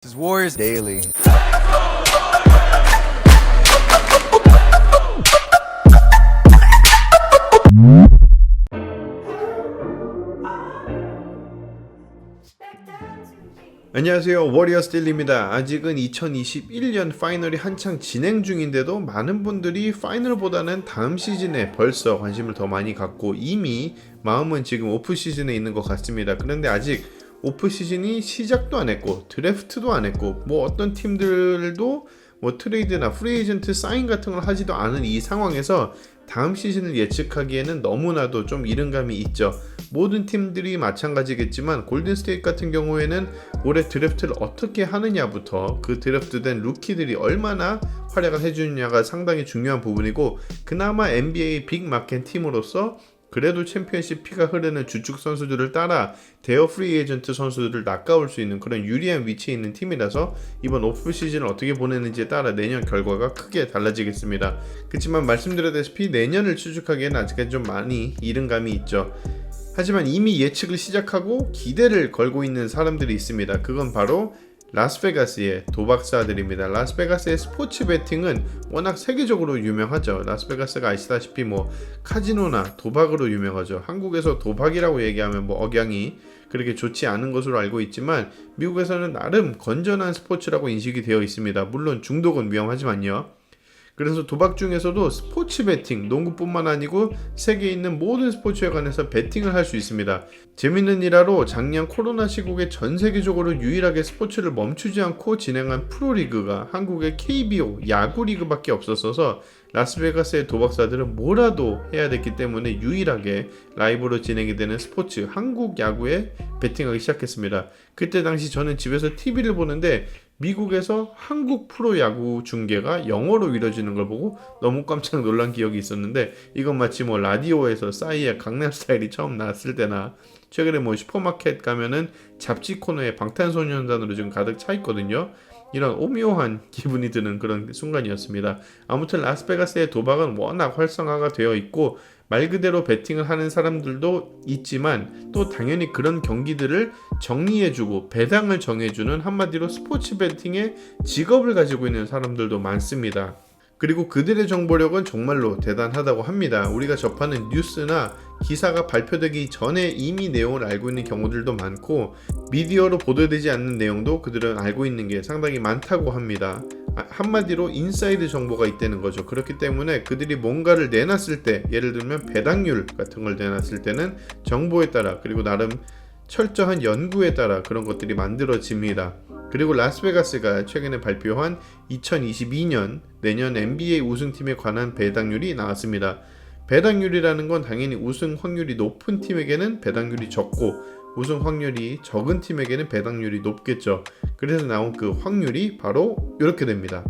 This is Warriors Daily. 안녕하세요, 워리어스 데일리입니다. 아직은 2021년 파이널이 한창 진행 중인데도 많은 분들이 파이널보다는 다음 시즌에 벌써 관심을 더 많이 갖고 이미 마음은 지금 오프 시즌에 있는 것 같습니다. 그런데 아직 오프 시즌이 시작도 안 했고 드래프트도 안 했고 뭐 어떤 팀들도 뭐 트레이드나 프리에이전트 사인 같은 걸 하지도 않은 이 상황에서 다음 시즌을 예측하기에는 너무나도 좀 이른 감이 있죠. 모든 팀들이 마찬가지겠지만 골든스테이트 같은 경우에는 올해 드래프트를 어떻게 하느냐부터 그 드래프트된 루키들이 얼마나 활약을 해주느냐가 상당히 중요한 부분이고, 그나마 NBA 빅마켓 팀으로서 그래도 챔피언십 피가 흐르는 주축 선수들을 따라 대여 프리 에이전트 선수들을 낚아올 수 있는 그런 유리한 위치에 있는 팀이라서 이번 오프 시즌을 어떻게 보내는지에 따라 내년 결과가 크게 달라지겠습니다. 그렇지만 말씀드렸다시피 내년을 추측하기에는 아직까지 좀 많이 이른 감이 있죠. 하지만 이미 예측을 시작하고 기대를 걸고 있는 사람들이 있습니다. 그건 바로 라스베가스의 도박사들입니다. 라스베가스의 스포츠 베팅은 워낙 세계적으로 유명하죠. 라스베가스가 아시다시피 뭐 카지노나 도박으로 유명하죠. 한국에서 도박이라고 얘기하면 뭐 억양이 그렇게 좋지 않은 것으로 알고 있지만 미국에서는 나름 건전한 스포츠라고 인식이 되어 있습니다. 물론 중독은 위험하지만요. 그래서 도박 중에서도 스포츠 베팅, 농구뿐만 아니고 세계에 있는 모든 스포츠에 관해서 베팅을 할 수 있습니다. 재밌는 일화로 작년 코로나 시국에 전 세계적으로 유일하게 스포츠를 멈추지 않고 진행한 프로리그가 한국의 KBO 야구리그밖에 없었어서 라스베가스의 도박사들은 뭐라도 해야 됐기 때문에 유일하게 라이브로 진행이 되는 스포츠 한국 야구에 베팅하기 시작했습니다. 그때 당시 저는 집에서 TV를 보는데 미국에서 한국 프로야구 중계가 영어로 이루어지는 걸 보고 너무 깜짝 놀란 기억이 있었는데, 이건 마치 뭐 라디오에서 싸이의 강남스타일이 처음 나왔을 때나 최근에 뭐 슈퍼마켓 가면은 잡지 코너에 방탄소년단으로 지금 가득 차 있거든요. 이런 오묘한 기분이 드는 그런 순간이었습니다. 아무튼 라스베가스의 도박은 워낙 활성화가 되어 있고 말 그대로 베팅을 하는 사람들도 있지만 또 당연히 그런 경기들을 정리해주고 배당을 정해주는 한마디로 스포츠 베팅의 직업을 가지고 있는 사람들도 많습니다. 그리고 그들의 정보력은 정말로 대단하다고 합니다. 우리가 접하는 뉴스나 기사가 발표되기 전에 이미 내용을 알고 있는 경우들도 많고 미디어로 보도되지 않는 내용도 그들은 알고 있는 게 상당히 많다고 합니다. 한마디로 인사이드 정보가 있다는 거죠. 그렇기 때문에 그들이 뭔가를 내놨을 때, 예를 들면 배당률 같은 걸 내놨을 때는 정보에 따라 그리고 나름 철저한 연구에 따라 그런 것들이 만들어집니다. 그리고 라스베가스가 최근에 발표한 2022년 내년 NBA 우승팀에 관한 배당률이 나왔습니다. 배당률이라는 건 당연히 우승 확률이 높은 팀에게는 배당률이 적고 우승 확률이 적은 팀에게는 배당률이 높겠죠. 그래서 나온 그 확률이 바로 이렇게 됩니다.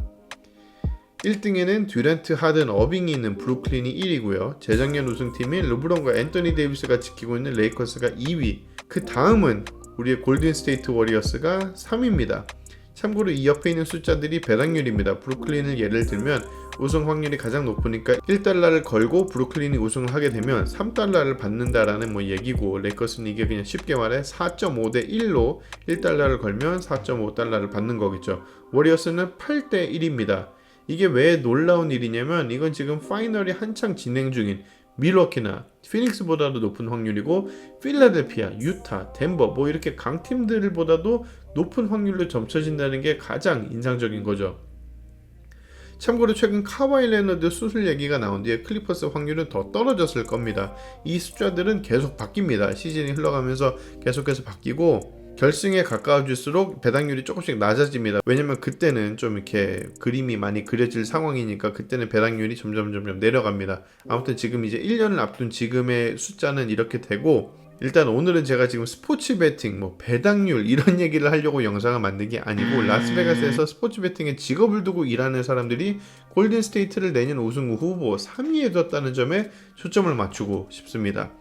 1등에는 듀란트, 하든, 어빙이 있는 브루클린이 1위고요. 재작년 우승팀인 르브론과 앤서니 데이비스가 지키고 있는 레이커스가 2위. 그 다음은 우리의 골든스테이트 워리어스가 3위입니다. 참고로 이 옆에 있는 숫자들이 배당률입니다. 브루클린을 예를 들면 우승 확률이 가장 높으니까 1달러를 걸고 브루클린이 우승을 하게 되면 3달러를 받는다라는 뭐 얘기고, 레이커스는 이게 그냥 쉽게 말해 4.5대 1로 1달러를 걸면 4.5달러를 받는 거겠죠. 워리어스는 8대 1입니다. 이게 왜 놀라운 일이냐면 이건 지금 파이널이 한창 진행 중인 밀워키나 피닉스보다도 높은 확률이고 필라델피아, 유타, 덴버 뭐 이렇게 강팀들보다도 높은 확률로 점쳐진다는 게 가장 인상적인 거죠. 참고로 최근 카와이 레너드 수술 얘기가 나온 뒤에 클리퍼스 확률은 더 떨어졌을 겁니다. 이 숫자들은 계속 바뀝니다. 시즌이 흘러가면서 계속해서 바뀌고 결승에 가까워질수록 배당률이 조금씩 낮아집니다. 왜냐면 그때는 좀 이렇게 그림이 많이 그려질 상황이니까 그때는 배당률이 점점 내려갑니다. 아무튼 지금 이제 1년을 앞둔 지금의 숫자는 이렇게 되고, 일단 오늘은 제가 지금 스포츠 베팅, 뭐 배당률 이런 얘기를 하려고 영상을 만든 게 아니고 라스베가스에서 스포츠 베팅에 직업을 두고 일하는 사람들이 골든스테이트를 내년 우승 후보 3위에 뒀다는 점에 초점을 맞추고 싶습니다.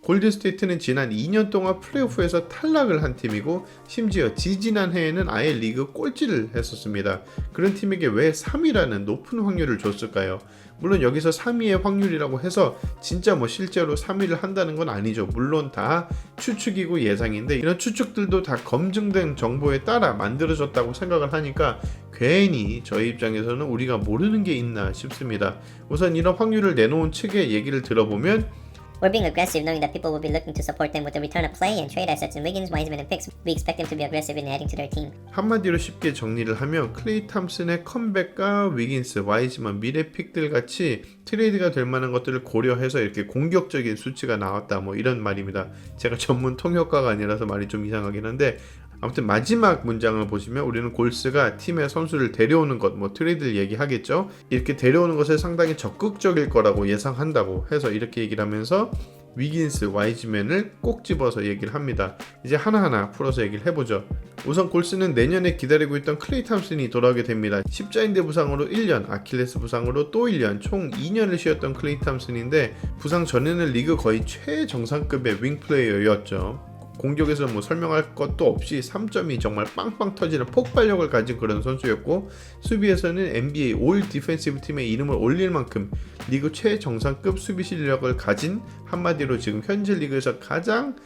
골든스테이트는 지난 2년 동안 플레이오프에서 탈락을 한 팀이고 심지어 지지난 해에는 아예 리그 꼴찌를 했었습니다. 그런 팀에게 왜 3위라는 높은 확률을 줬을까요? 물론 여기서 3위의 확률이라고 해서 진짜 뭐 실제로 3위를 한다는 건 아니죠. 물론 다 추측이고 예상인데 이런 추측들도 다 검증된 정보에 따라 만들어졌다고 생각을 하니까 괜히 저희 입장에서는 우리가 모르는 게 있나 싶습니다. 우선 이런 확률을 내놓은 측의 얘기를 들어보면 We're being aggressive knowing that people will be looking to support them with the return of play and trade assets in Wiggins, Wiseman, and picks. We expect them to be aggressive in adding to their team. 한마디로 쉽게 정리를 하면 클레이 탐슨의 컴백과 위긴스, 와이즈만, 미래 픽들 같이 트레이드가 될 만한 것들을 고려해서 이렇게 공격적인 수치가 나왔다 뭐 이런 말입니다. 제가 전문 통역가가 아니라서 말이 좀 이상하긴 한데 아무튼 마지막 문장을 보시면 우리는 골스가 팀의 선수를 데려오는 것, 뭐 트레이드를 얘기하겠죠. 이렇게 데려오는 것에 상당히 적극적일 거라고 예상한다고 해서 이렇게 얘기를 하면서 위긴스, 와이즈맨을 꼭 집어서 얘기를 합니다. 이제 하나하나 풀어서 얘기를 해보죠. 우선 골스는 내년에 기다리고 있던 클레이 탐슨이 돌아오게 됩니다. 십자인대 부상으로 1년, 아킬레스 부상으로 또 1년, 총 2년을 쉬었던 클레이 탐슨인데 부상 전에는 리그 거의 최정상급의 윙 플레이어였죠. 공격에서 뭐 설명할 것도 없이 3점이 정말 빵빵 터지는 폭발력을 가진 그런 선수였고 수비에서는 NBA 올 디펜시브 팀의 이름을 올릴 만큼 리그 최정상급 수비 실력을 가진 한마디로 지금 현재 리그에서 가장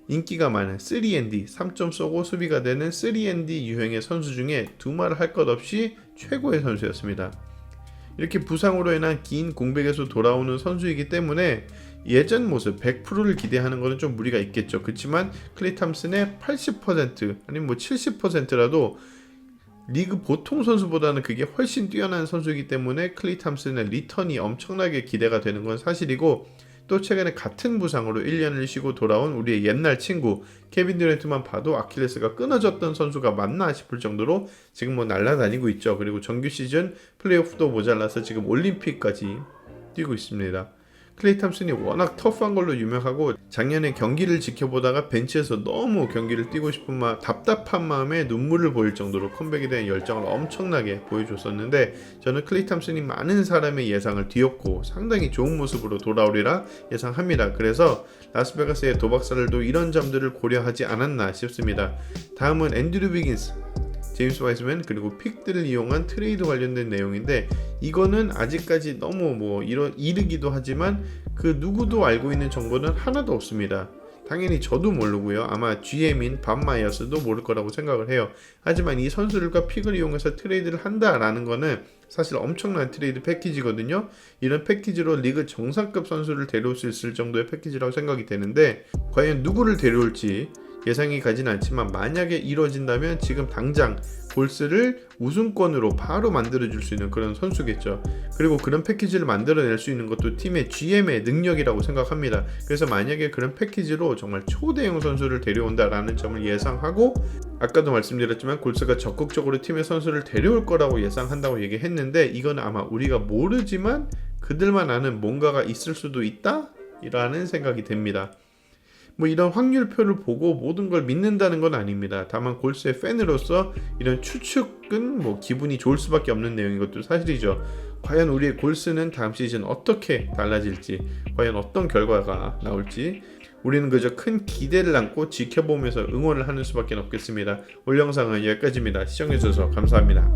인기가 많은 3&D 3점 쏘고 수비가 되는 3&D 유형의 선수 중에 두말을 할 것 없이 최고의 선수였습니다. 이렇게 부상으로 인한 긴 공백에서 돌아오는 선수이기 때문에 예전 모습 100%를 기대하는 것은 좀 무리가 있겠죠. 그렇지만 클레이 탐슨의 80% 아니면 뭐 70%라도 리그 보통 선수보다는 그게 훨씬 뛰어난 선수이기 때문에 클레이 탐슨의 리턴이 엄청나게 기대가 되는 건 사실이고 또 최근에 같은 부상으로 1년을 쉬고 돌아온 우리의 옛날 친구 케빈 듀란트만 봐도 아킬레스가 끊어졌던 선수가 맞나 싶을 정도로 지금 뭐 날아다니고 있죠. 그리고 정규 시즌 플레이오프도 모자라서 지금 올림픽까지 뛰고 있습니다. 클레이 탐슨이 워낙 터프한 걸로 유명하고 작년에 경기를 지켜보다가 벤치에서 너무 경기를 뛰고 싶은 답답한 마음에 눈물을 보일 정도로 컴백에 대한 열정을 엄청나게 보여줬었는데 저는 클레이 탐슨이 많은 사람의 예상을 뒤엎고 상당히 좋은 모습으로 돌아오리라 예상합니다. 그래서 라스베가스의 도박사들도 이런 점들을 고려하지 않았나 싶습니다. 다음은 앤드류 위긴스, 제임스 와이스맨 그리고 픽들을 이용한 트레이드 관련된 내용인데 이거는 아직까지 너무 뭐 이르기도 하지만 그 누구도 알고 있는 정보는 하나도 없습니다. 당연히 저도 모르고요. 아마 GM인 밥 마이어스도 모를 거라고 생각을 해요. 하지만 이 선수들과 픽을 이용해서 트레이드를 한다라는 거는 사실 엄청난 트레이드 패키지거든요. 이런 패키지로 리그 정상급 선수를 데려올 수 있을 정도의 패키지라고 생각이 되는데 과연 누구를 데려올지 예상이 가진 않지만 만약에 이루어진다면 지금 당장 골스를 우승권으로 바로 만들어줄 수 있는 그런 선수겠죠. 그리고 그런 패키지를 만들어낼 수 있는 것도 팀의 GM의 능력이라고 생각합니다. 그래서 만약에 그런 패키지로 정말 초대형 선수를 데려온다라는 점을 예상하고 아까도 말씀드렸지만 골스가 적극적으로 팀의 선수를 데려올 거라고 예상한다고 얘기했는데 이건 아마 우리가 모르지만 그들만 아는 뭔가가 있을 수도 있다? 라는 생각이 됩니다. 뭐 이런 확률표를 보고 모든 걸 믿는다는 건 아닙니다. 다만 골스의 팬으로서 이런 추측은 뭐 기분이 좋을 수밖에 없는 내용인 것도 사실이죠. 과연 우리의 골스는 다음 시즌 어떻게 달라질지, 과연 어떤 결과가 나올지 우리는 그저 큰 기대를 안고 지켜보면서 응원을 하는 수밖에 없겠습니다. 오늘 영상은 여기까지입니다. 시청해주셔서 감사합니다.